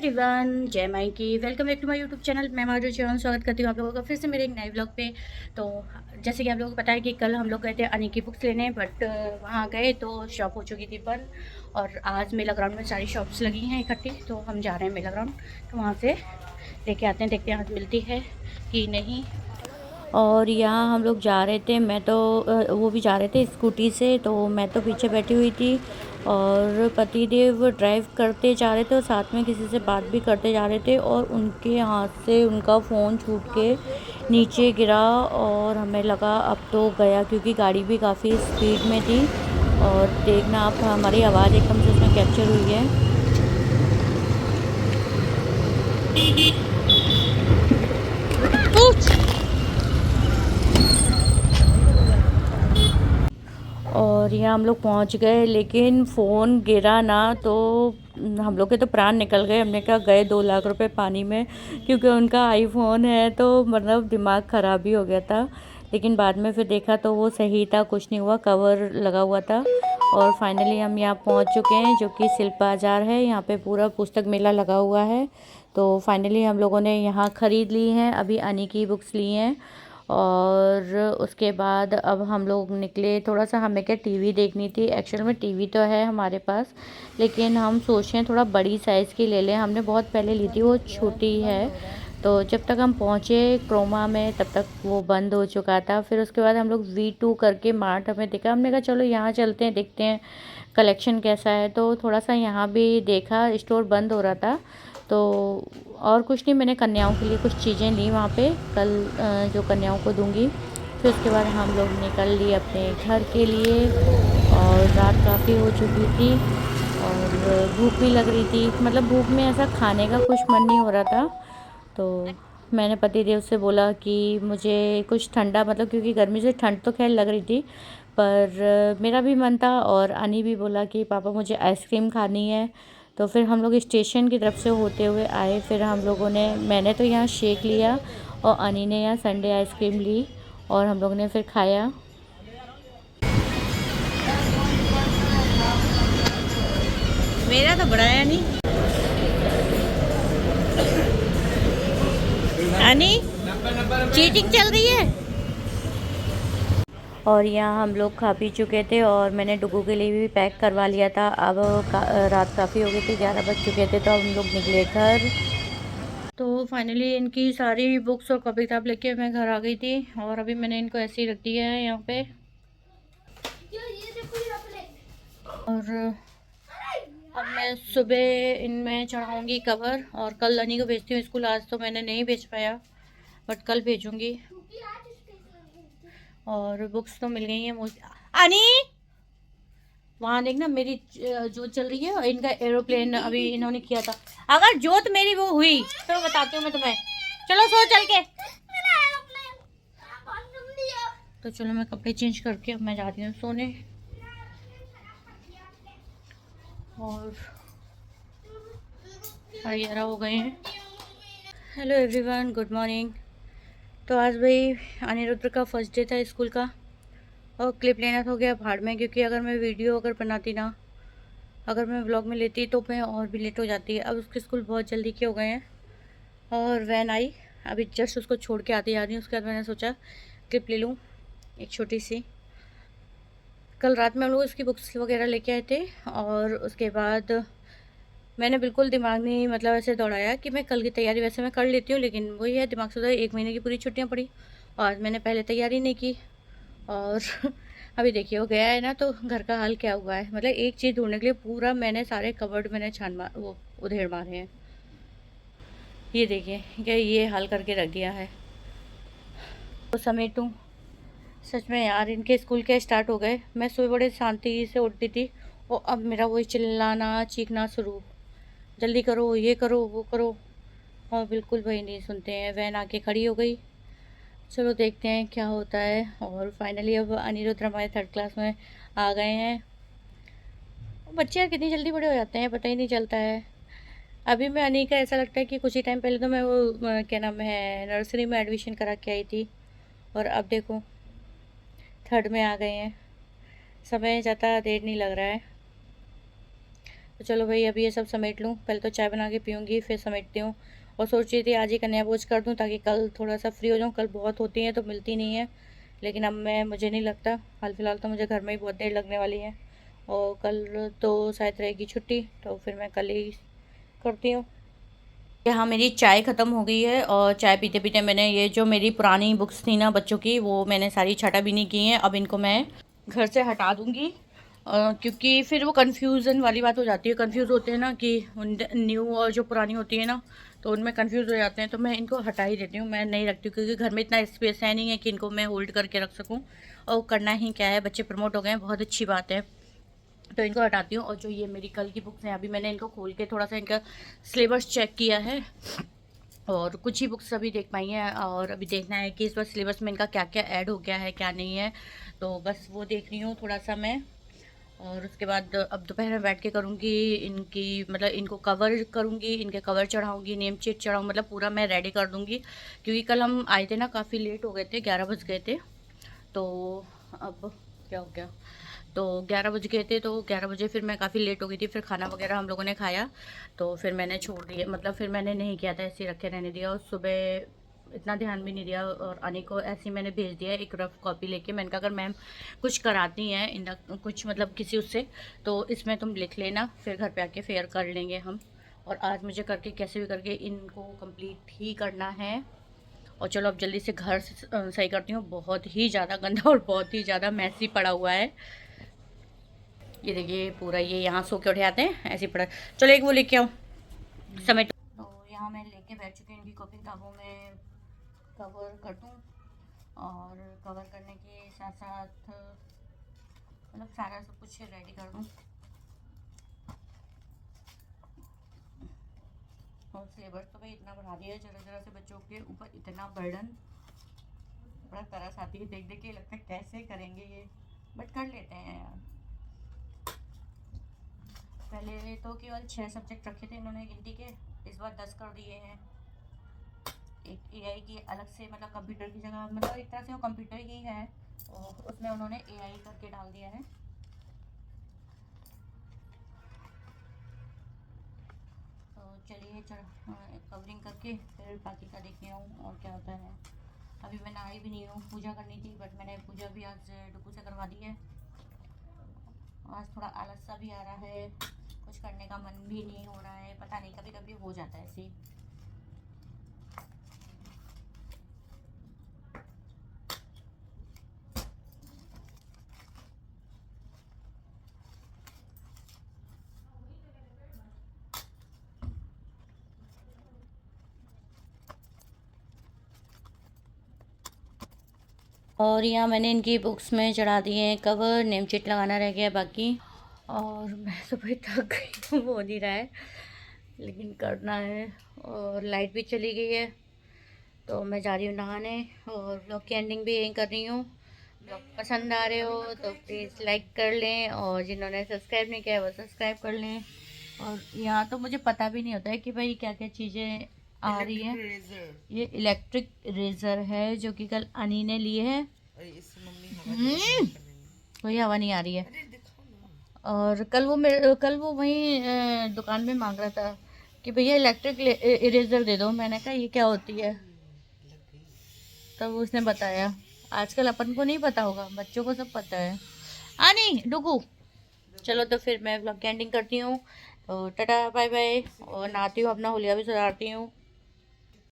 Everyone, जय माई की। Welcome back to my YouTube channel. मैं माधुरी चौहान स्वागत करती हूँ आप लोगों का फिर से मेरे एक नए ब्लॉग पे। तो जैसे कि आप लोगों को पता है कि कल हम लोग गए थे अनी की बुक्स लेने, बट वहाँ गए तो शॉप हो चुकी थी बंद। और आज मेला ग्राउंड में सारी शॉप्स लगी हैं इकट्ठी, तो हम जा रहे हैं मेला ग्राउंड। तो वहाँ से लेके आते हैं, देखते हैं आज मिलती है कि नहीं। और यहाँ हम लोग जा रहे थे, मैं तो वो भी जा रहे थे स्कूटी से, तो मैं तो पीछे बैठी हुई थी और पतिदेव ड्राइव करते जा रहे थे और साथ में किसी से बात भी करते जा रहे थे। और उनके हाथ से उनका फ़ोन छूट के नीचे गिरा और हमें लगा अब तो गया, क्योंकि गाड़ी भी काफ़ी स्पीड में थी। और देखना आप, हमारी आवाज़ एकदम से उसमें कैप्चर हुई है। और यहाँ हम लोग पहुँच गए, लेकिन फ़ोन गिरा ना तो हम लोग के तो प्राण निकल गए। हमने कहा गए 2 लाख रुपए पानी में, क्योंकि उनका आईफोन है, तो मतलब दिमाग ख़राब ही हो गया था। लेकिन बाद में फिर देखा तो वो सही था, कुछ नहीं हुआ, कवर लगा हुआ था। और फाइनली हम यहाँ पहुँच चुके हैं, जो कि सिल्क बाज़ार है। यहाँ पे पूरा पुस्तक मेला लगा हुआ है। तो फाइनली हम लोगों ने यहाँ ख़रीद ली हैं, अभी अनी की बुक्स ली हैं। और उसके बाद अब हम लोग निकले। थोड़ा सा हमें क्या टीवी देखनी थी, एक्चुअल में टीवी तो है हमारे पास, लेकिन हम सोच रहे हैं थोड़ा बड़ी साइज़ की ले लें। हमने बहुत पहले ली थी, वो छोटी है। तो जब तक हम पहुँचे क्रोमा में, तब तक वो बंद हो चुका था। फिर उसके बाद हम लोग V2 करके मार्ट हमें दिखा, हमने कहा चलो यहाँ चलते हैं, देखते हैं कलेक्शन कैसा है। तो थोड़ा सा यहाँ भी देखा, स्टोर बंद हो रहा था। तो और कुछ नहीं, मैंने कन्याओं के लिए कुछ चीज़ें ली वहाँ पे, कल जो कन्याओं को दूंगी। फिर उसके बाद हम लोग निकल लिए अपने घर के लिए। और रात काफ़ी हो चुकी थी और भूख भी लग रही थी, मतलब भूख में ऐसा खाने का कुछ मन नहीं हो रहा था। तो मैंने पतिदेव से बोला कि मुझे कुछ ठंडा, मतलब क्योंकि गर्मी से ठंड तो खैर लग रही थी, पर मेरा भी मन था। और अनी भी बोला कि पापा मुझे आइसक्रीम खानी है। तो फिर हम लोग स्टेशन की तरफ से होते हुए आए। फिर हम लोगों ने, मैंने तो यहाँ शेक लिया और अनी ने यहाँ संडे आइसक्रीम ली और हम लोगों ने फिर खाया। मेरा तो बड़ा है नहीं आनी, चीटिंग चल रही है। और यहाँ हम लोग खा पी चुके थे और मैंने डुगू के लिए भी पैक करवा लिया था। अब रात काफ़ी हो गई थी, 11 बज चुके थे, तो अब हम लोग निकले घर। तो फाइनली इनकी सारी बुक्स और कॉपी किताब लेके मैं घर आ गई थी और अभी मैंने इनको ऐसे ही रख दिया है यहाँ पे। और अब मैं सुबह इनमें चढ़ाऊँगी कवर और कल अनी को भेजती हूँ स्कूल। आज तो मैंने नहीं भेज पाया, बट कल भेजूँगी। और बुक्स तो मिल गई हैं मुझे। अनी, वहाँ देखना मेरी जोत चल रही है और इनका एरोप्लेन अभी इन्होंने किया था। अगर जोत मेरी वो हुई तो बताती हूँ मैं तुम्हें। चलो सो चल के। तो चलो मैं कपड़े चेंज करके अब मैं जाती हूँ सोने। और 11:30 हो गए हैं। Hello everyone, good morning. तो आज भाई अनिरुद्ध का फर्स्ट डे था स्कूल का और क्लिप लेना तो हो गया भाड़ में, क्योंकि अगर मैं वीडियो बनाती ना, अगर मैं व्लॉग में लेती तो मैं और भी लेट हो जाती है। अब उसके स्कूल बहुत जल्दी के हो गए हैं और वैन आई, अभी जस्ट उसको छोड़ के आती आ रही हूँ। उसके बाद मैंने सोचा क्लिप ले लूँ एक छोटी सी। कल रात में हम लोग उसकी बुक्स वगैरह लेके आए थे और उसके बाद मैंने बिल्कुल दिमाग नहीं, मतलब ऐसे दौड़ाया कि मैं कल की तैयारी वैसे मैं कर लेती हूँ, लेकिन वही है दिमाग से उधर 1 महीने की पूरी छुट्टियाँ पड़ी और आज मैंने पहले तैयारी नहीं की। और अभी देखिए वो गया है ना, तो घर का हाल क्या हुआ है। मतलब एक चीज़ ढूंढने के लिए पूरा मैंने सारे कवर्ड मैंने छान मार वो उधेड़ मारे हैं। ये देखिए क्या ये हाल करके रख दिया है। तो समेटूँ, सच में यार इनके स्कूल के स्टार्ट हो गए। मैं सुबह बड़े शांति से उठती थी और अब मेरा वही चिल्लाना चीखना शुरू, जल्दी करो ये करो वो करो। और बिल्कुल वही नहीं सुनते हैं। वैन आके खड़ी हो गई, चलो देखते हैं क्या होता है। और फाइनली अब अनिरुद्ध हमारे 3rd क्लास में आ गए हैं। बच्चे यार कितनी जल्दी बड़े हो जाते हैं, पता ही नहीं चलता है। अभी मैं अनी का ऐसा लगता है कि कुछ ही टाइम पहले तो मैं वो क्या नाम है, नर्सरी में एडमिशन करा के आई थी और अब देखो 3rd में आ गए हैं। समय ज़्यादा देर नहीं लग रहा है। तो चलो भाई अभी ये सब समेट लूँ, पहले तो चाय बना के पीऊँगी फिर समेटती हूँ। और सोच रही थी आज ही कन्या भोज कर दूँ ताकि कल थोड़ा सा फ्री हो जाऊँ, कल बहुत होती हैं तो मिलती नहीं है। लेकिन अब मुझे नहीं लगता, हाल फिलहाल तो मुझे घर में ही बहुत देर लगने वाली है और कल तो शायद रहेगी छुट्टी, तो फिर मैं कल ही करती हूँ। यहाँ मेरी चाय ख़त्म हो गई है और चाय पीते पीते मैंने ये जो मेरी पुरानी बुक्स थी ना बच्चों की, वो मैंने सारी छटा भी नहीं की हैं। अब इनको मैं घर से हटा दूँगी क्योंकि फिर वो कन्फ्यूज़न वाली बात हो जाती है। कन्फ्यूज़ होते हैं ना कि न्यू और जो पुरानी होती है ना, तो उनमें कन्फ्यूज़ हो जाते हैं। तो मैं इनको हटा ही देती हूँ, मैं नहीं रखती हूँ क्योंकि घर में इतना स्पेस है नहीं है कि इनको मैं होल्ड करके रख सकूँ। और करना ही क्या है, बच्चे प्रमोट हो गए हैं, बहुत अच्छी बात है। तो इनको हटाती हूँ। और जो ये मेरी कल की बुक्स हैं, अभी मैंने इनको खोल के थोड़ा सा इनका सिलेबस चेक किया है और कुछ ही बुक्स अभी देख पाई हैं और अभी देखना है कि इस बार सिलेबस में इनका क्या क्या ऐड हो गया है क्या नहीं है। तो बस वो देख रही हूँ थोड़ा सा मैं। और उसके बाद अब दोपहर में बैठ के करूँगी इनकी, मतलब इनको कवर करूँगी, इनके कवर चढ़ाऊँगी, नेम चेट चढ़ाऊँ, मतलब पूरा मैं रेडी कर दूँगी। क्योंकि कल हम आए थे ना, काफ़ी लेट हो गए थे, 11 बज गए थे। तो अब क्या हो गया, तो 11 बज गए थे, तो 11 बजे फिर मैं काफ़ी लेट हो गई थी। फिर खाना वगैरह हम लोगों ने खाया तो फिर मैंने छोड़ दिया, मतलब फिर मैंने नहीं किया था, ऐसे ही रखे रहने दिया। और सुबह इतना ध्यान भी नहीं दिया और अनी को ऐसे ही मैंने भेज दिया एक रफ कॉपी लेके। मैंने कहा अगर मैम कुछ कराती हैं इन कुछ मतलब किसी उससे, तो इसमें तुम लिख लेना, फिर घर पे आके फेयर कर लेंगे हम। और आज मुझे करके कैसे भी करके इनको कंप्लीट ही करना है। और चलो अब जल्दी से घर सही करती हूँ, बहुत ही ज़्यादा गंदा और बहुत ही ज़्यादा मैसी पड़ा हुआ है। ये देखिए पूरा ये यहाँ सो के उठे आते हैं ऐसे ही पड़ा। चलो एक वो लेके आओ समेट। तो यहाँ मैं लेके बैठ चुकी हूँ, इनकी कॉपी किताबों में कवर कर दूँ और कवर करने के साथ साथ मतलब सारा सब कुछ रेडी कर दूँ। और सिलेबस तो भाई इतना बढ़ा दिया है, ज़रा ज़रा से बच्चों के ऊपर इतना बर्डन, बड़ा तरस आती है देख देख के, लगता है कैसे करेंगे ये, बट कर लेते हैं यार। पहले तो केवल 6 सब्जेक्ट रखे थे इन्होंने गिनती के, इस बार 10 कर दिए हैं। एक एआई की अलग से, मतलब कंप्यूटर की जगह, मतलब एक तरह से वो कंप्यूटर ही है और उसमें उन्होंने एआई करके डाल दिया है। तो चलिए कवरिंग करके फिर बाकी का देखते हूँ और क्या होता है। अभी मैं नहाई भी नहीं हूँ, पूजा करनी थी बट मैंने पूजा भी आज डुकू से करवा दी है। आज थोड़ा आलस सा भी आ रहा है, कुछ करने का मन भी नहीं हो रहा है, पता नहीं कभी कभी हो जाता है ऐसे। और यहाँ मैंने इनकी बुक्स में चढ़ा दिए हैं कवर, नेम चेट लगाना रह गया बाकी। और मैं सुबह थक गई हूँ, हो नहीं रहा है लेकिन करना है। और लाइट भी चली गई है तो मैं जा रही हूँ नहाने और ब्लॉग की एंडिंग भी यहीं कर रही हूँ। ब्लॉग पसंद आ रहे हो तो प्लीज़ लाइक कर लें और जिन्होंने सब्सक्राइब नहीं किया है वो सब्सक्राइब कर लें। और यहाँ तो मुझे पता भी नहीं होता है कि भाई क्या क्या चीज़ें आ रही है। ये इलेक्ट्रिक रेजर है जो कि कल अनी ने लिए है। कोई हवा नहीं आ रही है। और कल वो वहीं दुकान में मांग रहा था कि भैया इलेक्ट्रिक इरेजर दे दो। मैंने कहा ये क्या होती है, तब उसने बताया। आजकल अपन को नहीं पता होगा, बच्चों को सब पता है। नहीं डुगू। चलो तो फिर मैं व्लॉग की एंडिंग करती हूँ, तो टाटा बाय बाय। और नहाती हूँ, अपना हुलिया भी सुधारती हूँ।